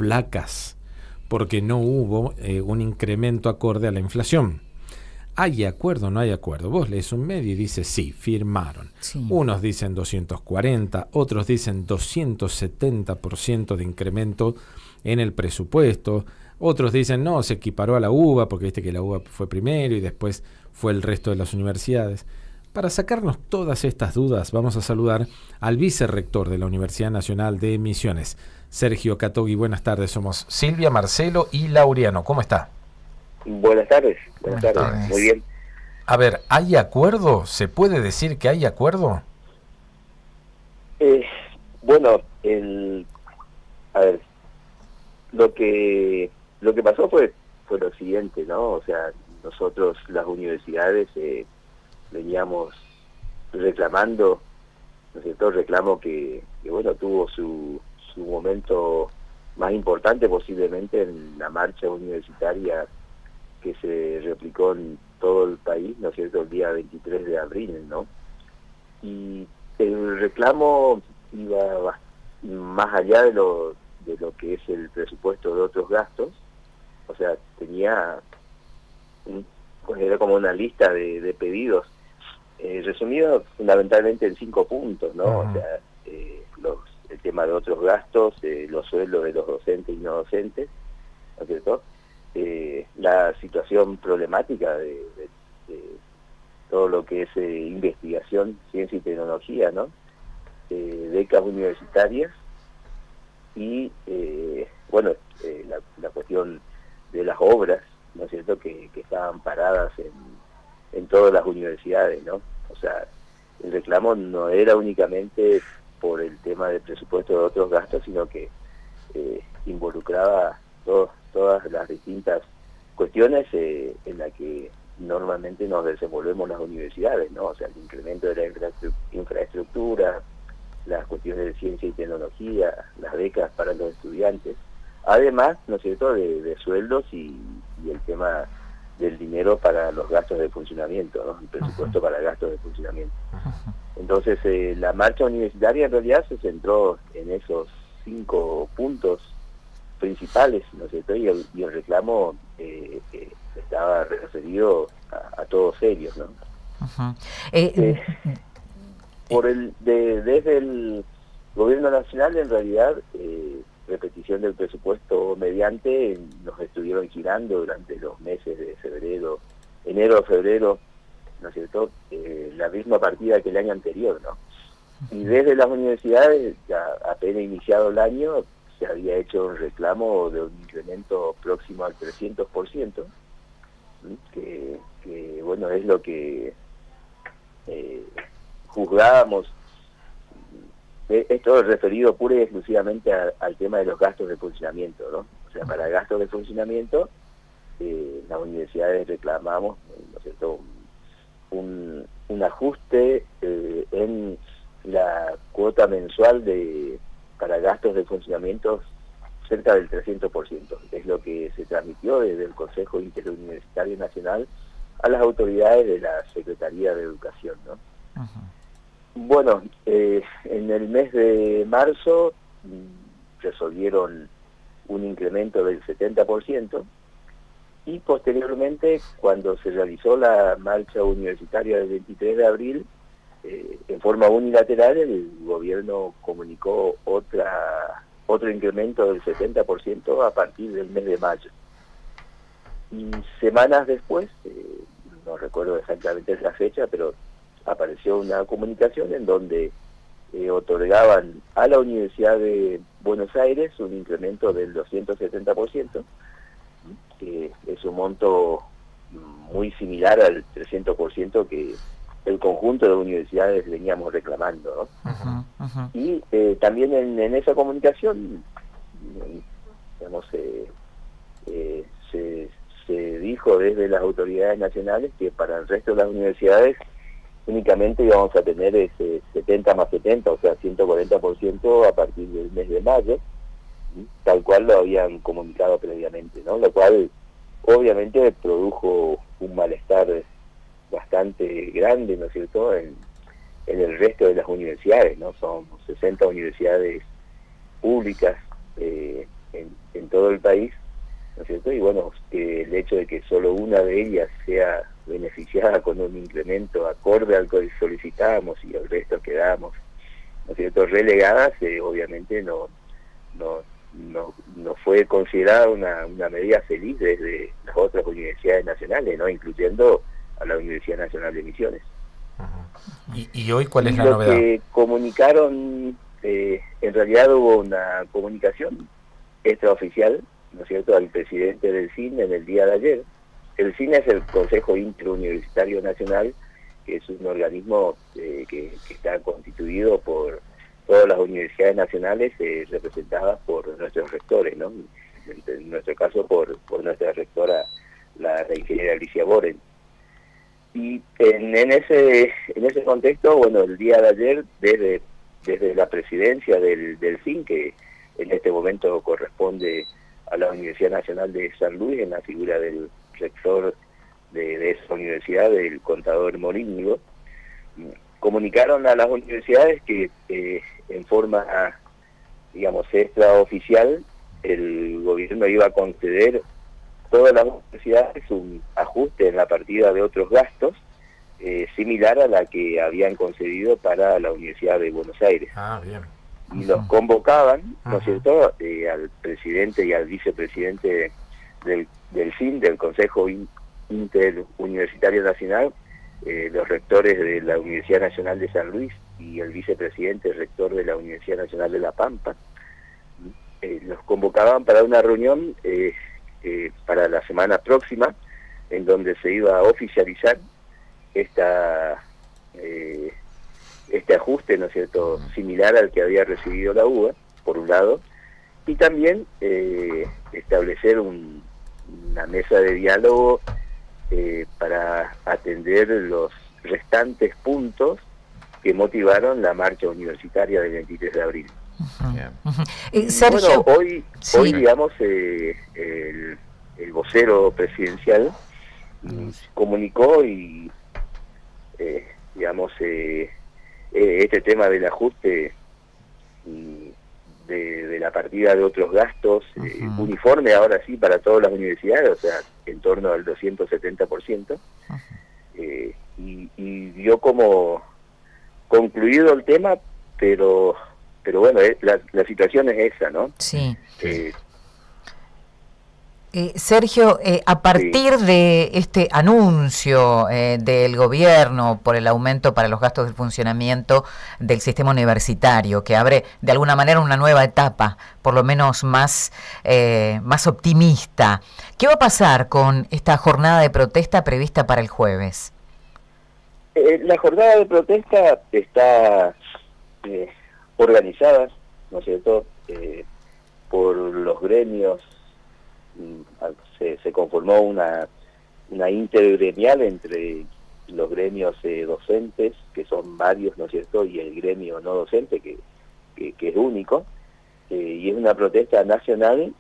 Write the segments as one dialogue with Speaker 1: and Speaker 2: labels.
Speaker 1: flacas, porque no hubo un incremento acorde a la inflación. ¿Hay acuerdo o no hay acuerdo? Vos lees un medio y dice sí, firmaron.
Speaker 2: Sí.
Speaker 1: Unos dicen 240, otros dicen 270% de incremento en el presupuesto. Otros dicen no, se equiparó a la UBA, porque viste que la UBA fue primero y después fue el resto de las universidades. Para sacarnos todas estas dudas, vamos a saludar al vicerrector de la Universidad Nacional de Misiones, Sergio Catogui. Buenas tardes, somos Silvia, Marcelo y Laureano. ¿Cómo está?
Speaker 3: Buenas tardes. Buenas tardes. Muy bien.
Speaker 1: A ver, ¿hay acuerdo? ¿Se puede decir que hay acuerdo?
Speaker 3: Bueno, a ver, lo que pasó fue lo siguiente, ¿no? O sea, nosotros, las universidades, veníamos reclamando, ¿no es cierto? Reclamo que bueno, tuvo su momento más importante posiblemente en la marcha universitaria que se replicó en todo el país, ¿no es cierto?, el día 23 de abril, ¿no? Y el reclamo iba más allá de lo que es el presupuesto de otros gastos, o sea, pues era como una lista de pedidos, resumido fundamentalmente en 5 puntos, ¿no? O sea, el tema de otros gastos, los sueldos de los docentes y no docentes, ¿no es cierto?, la situación problemática de todo lo que es investigación, ciencia y tecnología, ¿no? Becas universitarias y, bueno, la cuestión de las obras, ¿no es cierto?, que estaban paradas en todas las universidades, ¿no? O sea, el reclamo no era únicamente por el tema del presupuesto de otros gastos, sino que involucraba todas las distintas cuestiones en las que normalmente nos desenvolvemos las universidades, ¿no? O sea, el incremento de la infraestructura, las cuestiones de ciencia y tecnología, las becas para los estudiantes, además, ¿no es cierto?, de sueldos y el tema del dinero para los gastos de funcionamiento, ¿no? El presupuesto para gastos de funcionamiento. Entonces, la marcha universitaria en realidad se centró en esos 5 puntos principales, ¿no es cierto?, y el reclamo estaba referido a todos ellos, ¿no? Desde el gobierno nacional, en realidad, repetición del presupuesto mediante, nos estuvieron girando durante los meses de enero, febrero, ¿no es cierto?, la misma partida que el año anterior, ¿no? Y desde las universidades, ya apenas iniciado el año, se había hecho un reclamo de un incremento próximo al 300%, que bueno, es lo que juzgábamos. Esto es referido pura y exclusivamente al tema de los gastos de funcionamiento, ¿no? O sea, para gastos de funcionamiento, las universidades reclamamos, ¿no es cierto?, un ajuste en la cuota mensual para gastos de funcionamiento cerca del 300%. Es lo que se transmitió desde el Consejo Interuniversitario Nacional a las autoridades de la Secretaría de Educación, ¿no? Bueno, en el mes de marzo resolvieron un incremento del 70%, y posteriormente, cuando se realizó la marcha universitaria del 23 de abril, en forma unilateral, el gobierno comunicó otro incremento del 70% a partir del mes de mayo. Y semanas después, no recuerdo exactamente la fecha, pero apareció una comunicación en donde otorgaban a la Universidad de Buenos Aires un incremento del 270%, que es un monto muy similar al 300% que el conjunto de universidades veníamos reclamando, ¿no? Y también en esa comunicación, digamos, se dijo desde las autoridades nacionales que para el resto de las universidades únicamente íbamos a tener ese 70 más 70, o sea, 140% a partir del mes de mayo, tal cual lo habían comunicado previamente, ¿no? Lo cual obviamente produjo un malestar bastante grande, ¿no es cierto?, en el resto de las universidades, ¿no? Son 60 universidades públicas en todo el país, ¿no es cierto? Y bueno, el hecho de que solo una de ellas sea beneficiada con un incremento acorde al que solicitábamos y el resto quedamos, ¿no es cierto?, relegadas, obviamente no fue considerada una medida feliz desde las otras universidades nacionales, ¿no?, incluyendo a la Universidad Nacional de Misiones.
Speaker 1: ¿Y hoy cuál es la
Speaker 3: lo
Speaker 1: novedad?
Speaker 3: Que comunicaron, en realidad hubo una comunicación extraoficial, ¿no es cierto?, al presidente del CIN en el día de ayer. El CIN es el Consejo Interuniversitario Nacional, que es un organismo que está constituido por todas las universidades nacionales representadas por nuestros rectores, ¿no? En nuestro caso por nuestra rectora, la ingeniera Alicia Boren. Y en ese contexto, bueno, el día de ayer, desde la presidencia del CIN, que en este momento corresponde a la Universidad Nacional de San Luis, en la figura del rector de esa universidad, del contador Morínigo, comunicaron a las universidades que en forma, digamos, extraoficial, el gobierno iba a conceder todas las universidades un ajuste en la partida de otros gastos similar a la que habían concedido para la Universidad de Buenos Aires.
Speaker 1: Bien.
Speaker 3: Y los convocaban, ¿no es cierto?, al presidente y al vicepresidente del CIN, del Consejo Interuniversitario Nacional, los rectores de la Universidad Nacional de San Luis y el vicepresidente rector de la Universidad Nacional de La Pampa. Los convocaban para una reunión para la semana próxima, en donde se iba a oficializar este ajuste, ¿no es cierto?, similar al que había recibido la UBA, por un lado, y también establecer una mesa de diálogo para atender los restantes puntos que motivaron la marcha universitaria del 23 de abril.
Speaker 2: Sergio,
Speaker 3: bueno, hoy digamos, el vocero presidencial comunicó y digamos, este tema del ajuste de la partida de otros gastos uniforme ahora sí para todas las universidades, o sea, en torno al 270%, y dio como concluido el tema, pero bueno, la situación es esa, ¿no?
Speaker 2: Sí. Sergio, a partir de este anuncio del gobierno por el aumento para los gastos de funcionamiento del sistema universitario, que abre de alguna manera una nueva etapa, por lo menos más optimista, ¿qué va a pasar con esta jornada de protesta prevista para el jueves?
Speaker 3: La jornada de protesta está organizada, ¿no es cierto?, por los gremios. Se conformó una intergremial entre los gremios docentes, que son varios, ¿no es cierto?, y el gremio no docente, que es único, y es una protesta nacional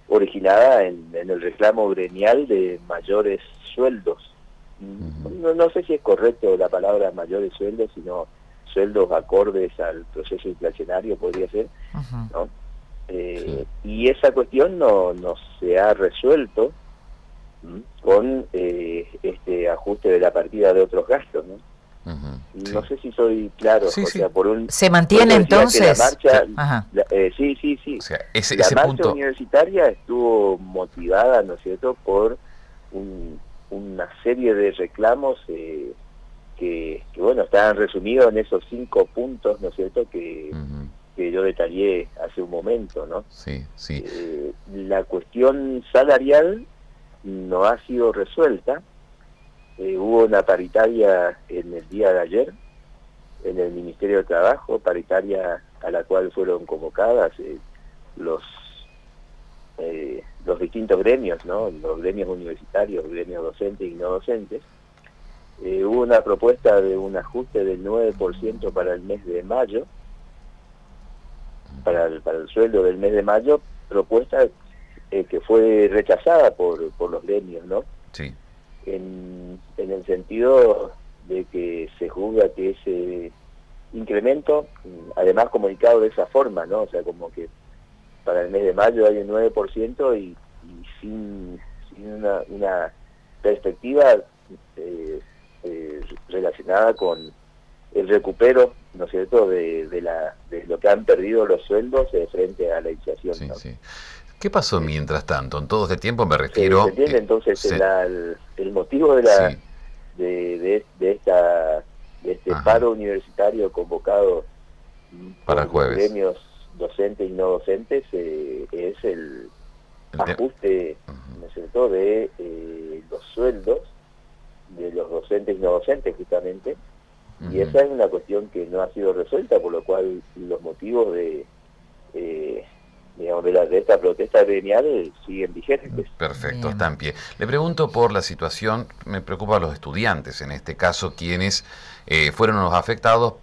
Speaker 3: originada en el reclamo gremial de mayores sueldos. No sé si es correcto la palabra mayores sueldos, sino sueldos acordes al proceso inflacionario, podría ser, ¿no? Y esa cuestión no se ha resuelto con este ajuste de la partida de otros gastos, ¿no? No sé si soy claro.
Speaker 4: Sí,
Speaker 3: o sea,
Speaker 2: ¿se mantiene entonces?
Speaker 3: La marcha, sí.
Speaker 4: O sea,
Speaker 3: la
Speaker 4: ese
Speaker 3: marcha
Speaker 4: punto
Speaker 3: universitaria estuvo motivada, ¿no es cierto?, por una serie de reclamos que bueno, estaban resumidos en esos 5 puntos, ¿no es cierto?, que yo detallé hace un momento, ¿no?
Speaker 4: Sí.
Speaker 3: La cuestión salarial no ha sido resuelta. Hubo una paritaria en el día de ayer en el Ministerio de Trabajo, paritaria a la cual fueron convocadas los distintos gremios, ¿no?, los gremios universitarios, gremios docentes y no docentes. Hubo una propuesta de un ajuste del 9% para el mes de mayo, para el sueldo del mes de mayo, propuesta que fue rechazada por los gremios, ¿no?
Speaker 4: Sí.
Speaker 3: En el sentido de que se juzga que ese incremento, además comunicado de esa forma, ¿no?, o sea, como que para el mes de mayo hay un 9% y sin una perspectiva relacionada con el recupero, ¿no es cierto?, de lo que han perdido los sueldos frente a la inflación.
Speaker 4: Sí,
Speaker 3: ¿no?
Speaker 4: sí. ¿Qué pasó mientras tanto? En todo este tiempo me refiero...
Speaker 3: ¿Se entiende? Entonces, el motivo de
Speaker 4: Sí.
Speaker 3: este
Speaker 4: Ajá.
Speaker 3: paro universitario convocado
Speaker 4: Para
Speaker 3: por los
Speaker 4: jueves.
Speaker 3: gremios docentes y no docentes es el ajuste, ¿no es cierto?, de los sueldos de los docentes y no docentes, justamente, y esa es una cuestión que no ha sido resuelta, por lo cual los motivos de esta protesta gremial siguen vigentes.
Speaker 4: Perfecto,
Speaker 2: Bien.
Speaker 4: está en pie. Le pregunto por la situación, me preocupa a los estudiantes, en este caso, quienes fueron los afectados,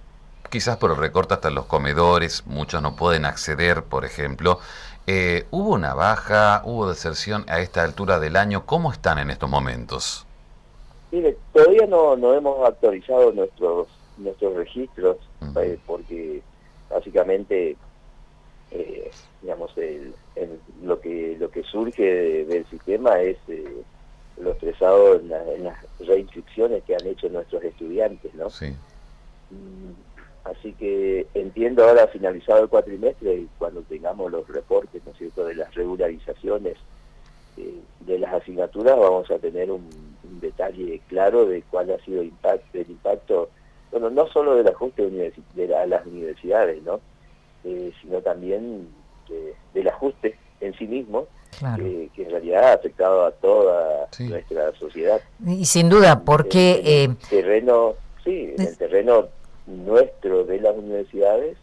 Speaker 4: quizás por el recorte hasta en los comedores, muchos no pueden acceder, por ejemplo. ¿Hubo una baja, hubo deserción a esta altura del año? ¿Cómo están en estos momentos?
Speaker 3: Mire, todavía no hemos actualizado nuestros registros, porque básicamente digamos lo que surge del sistema es lo expresado en las reinscripciones que han hecho nuestros estudiantes, ¿no?
Speaker 4: Sí.
Speaker 3: Así que entiendo ahora finalizado el cuatrimestre y cuando tengamos los reportes, ¿no es cierto?, de las regularizaciones de las asignaturas, vamos a tener un detalle claro de cuál ha sido el impacto, bueno, no solo del ajuste a las universidades, ¿no?, sino también del ajuste en sí mismo,
Speaker 2: Claro.
Speaker 3: que en realidad ha afectado a toda nuestra sociedad.
Speaker 2: Y sin duda, porque...
Speaker 3: en el terreno nuestro de las universidades,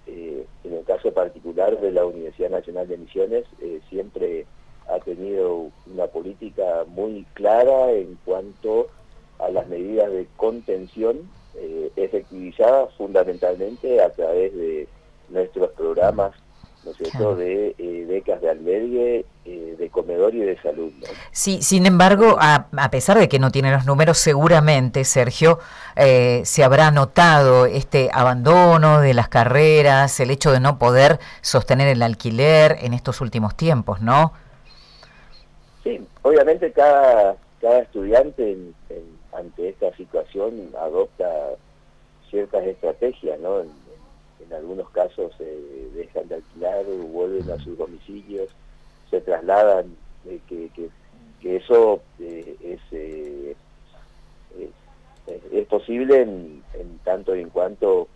Speaker 3: en el caso particular de la Universidad Nacional de Misiones, siempre ha tenido una política muy clara en cuanto a las medidas de contención efectivizadas fundamentalmente a través de nuestros programas, ¿no es cierto?, de becas de albergue, de comedor y de salud, ¿no?
Speaker 2: Sí, sin embargo, a pesar de que no tiene los números, seguramente, Sergio, se habrá notado este abandono de las carreras, el hecho de no poder sostener el alquiler en estos últimos tiempos, ¿no?
Speaker 3: Sí, obviamente cada estudiante ante esta situación adopta ciertas estrategias, ¿no? En algunos casos dejan de alquilar, vuelven a sus domicilios, se trasladan, que eso es posible en tanto y en cuanto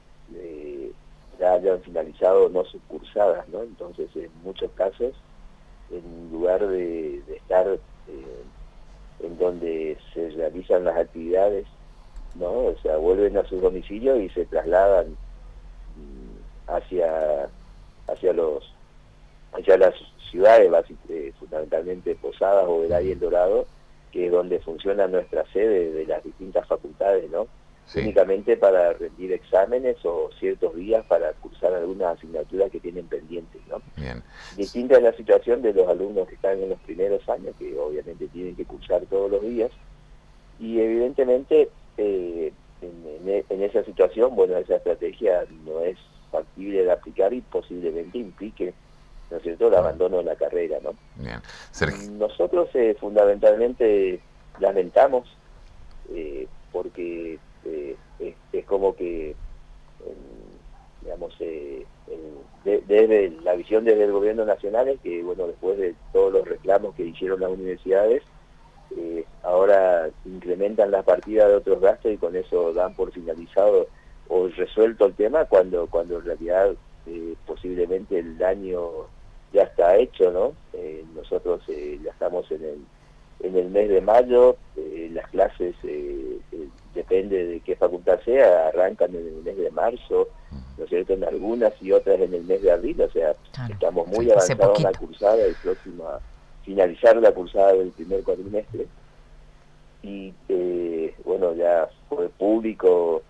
Speaker 3: ya hayan finalizado no sus cursadas, ¿no? Entonces, en muchos casos, en lugar de estar en donde se realizan las actividades, ¿no?, o sea, vuelven a sus domicilios y se trasladan hacia las ciudades, fundamentalmente Posadas, Oberá y El Dorado, que es donde funciona nuestra sede de las distintas facultades, ¿no? Sí. Únicamente para rendir exámenes o ciertos días para cursar algunas asignaturas que tienen pendientes, ¿no?
Speaker 4: Bien.
Speaker 3: Distinta es la situación de los alumnos que están en los primeros años, que obviamente tienen que cursar todos los días, y evidentemente en esa situación, bueno, esa estrategia no es factible de aplicar y posiblemente implique, ¿no es cierto?, el abandono de la carrera, ¿no?
Speaker 4: Bien.
Speaker 3: Nosotros fundamentalmente lamentamos, porque es como que, digamos, desde la visión desde el gobierno nacional es que, bueno, después de todos los reclamos que hicieron las universidades, ahora incrementan las partidas de otros gastos y con eso dan por finalizado o resuelto el tema, cuando en realidad posiblemente el daño ya está hecho, ¿no? Nosotros ya estamos en el mes de mayo, las clases, depende de qué facultad sea, arrancan en el mes de marzo, ¿no es cierto?, en algunas y otras en el mes de abril, o sea, claro, estamos muy avanzados en la cursada y próximo a finalizar la cursada del primer cuatrimestre, y bueno, ya fue público,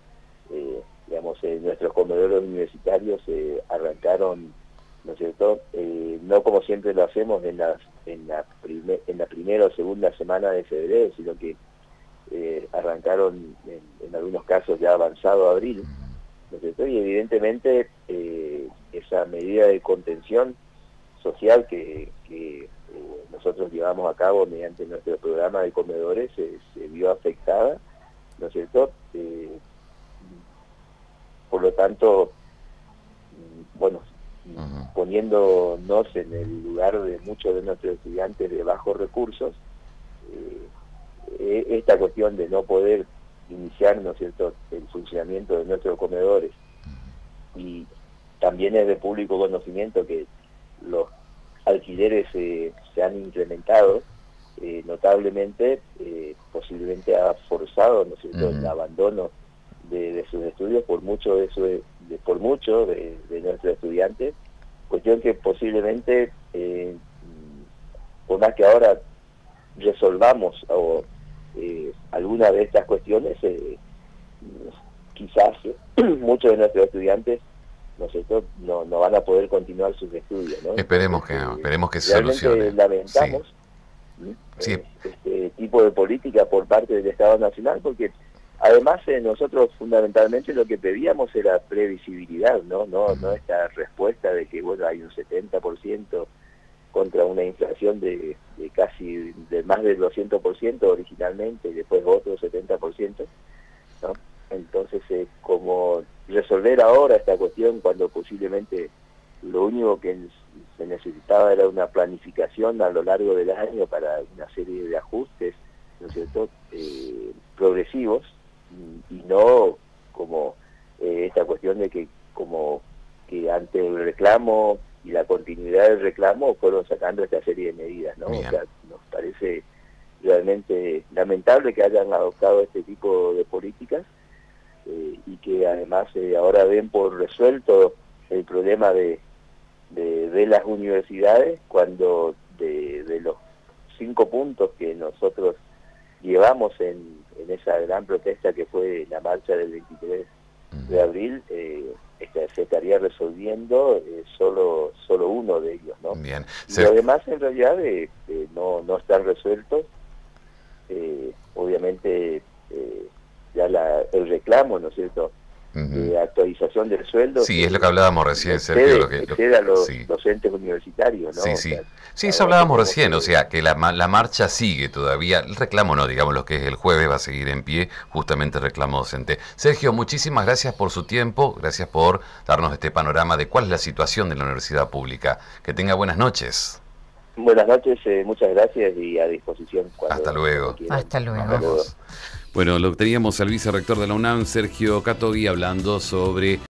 Speaker 3: digamos, nuestros comedores universitarios arrancaron, ¿no es cierto?, no como siempre lo hacemos en la primera o segunda semana de febrero, sino que arrancaron en algunos casos ya avanzado abril, ¿no es cierto?, y evidentemente esa medida de contención social que nosotros llevamos a cabo mediante nuestro programa de comedores se vio afectada, ¿no es cierto? Por lo tanto, bueno, poniéndonos en el lugar de muchos de nuestros estudiantes de bajos recursos, esta cuestión de no poder iniciar, ¿no es cierto?, el funcionamiento de nuestros comedores, y también es de público conocimiento que los alquileres se han incrementado notablemente, posiblemente ha forzado, ¿no es cierto?, el abandono de sus estudios por muchos de nuestros estudiantes, cuestión que posiblemente, por más que ahora resolvamos alguna de estas cuestiones, quizás muchos de nuestros estudiantes, ¿no es cierto?, no van a poder continuar sus estudios, ¿no?
Speaker 4: Esperemos que se solucione.
Speaker 3: Lamentamos este tipo de política por parte del Estado Nacional, porque además nosotros fundamentalmente lo que pedíamos era previsibilidad, no esta respuesta de que, bueno, hay un 70% contra una inflación de casi de más del 200% originalmente, y después otro 70%, ¿no? Entonces, como resolver ahora esta cuestión cuando posiblemente lo único que se necesitaba era una planificación a lo largo del año para una serie de ajustes, ¿no es cierto?, progresivos, y no como esta cuestión de que como que ante el reclamo y la continuidad del reclamo fueron sacando esta serie de medidas, ¿no?
Speaker 4: Bien.
Speaker 3: O sea, nos parece realmente lamentable que hayan adoptado este tipo de políticas, y que además ahora ven por resuelto el problema de las universidades, cuando de los 5 puntos que nosotros llevamos en esa gran protesta que fue la marcha del 23 de abril, se estaría resolviendo solo uno de ellos, ¿no?
Speaker 4: Bien.
Speaker 3: Y además, en realidad, no están resueltos. Obviamente, ya el reclamo, ¿no es cierto?, de actualización del sueldo.
Speaker 4: Sí, es lo que hablábamos recién, Sergio.
Speaker 3: Excede a los docentes universitarios, ¿no?
Speaker 4: Sí, sí. Sí, eso hablábamos recién, o sea, que la marcha sigue todavía. El reclamo no, digamos, lo que es el jueves va a seguir en pie, justamente el reclamo docente. Sergio, muchísimas gracias por su tiempo, gracias por darnos este panorama de cuál es la situación de la universidad pública. Que tenga buenas noches.
Speaker 3: Buenas noches, muchas gracias y a disposición.
Speaker 4: Hasta luego.
Speaker 2: Hasta luego.
Speaker 5: Bueno, lo teníamos al vicerrector de la UNAM, Sergio Katovy, hablando sobre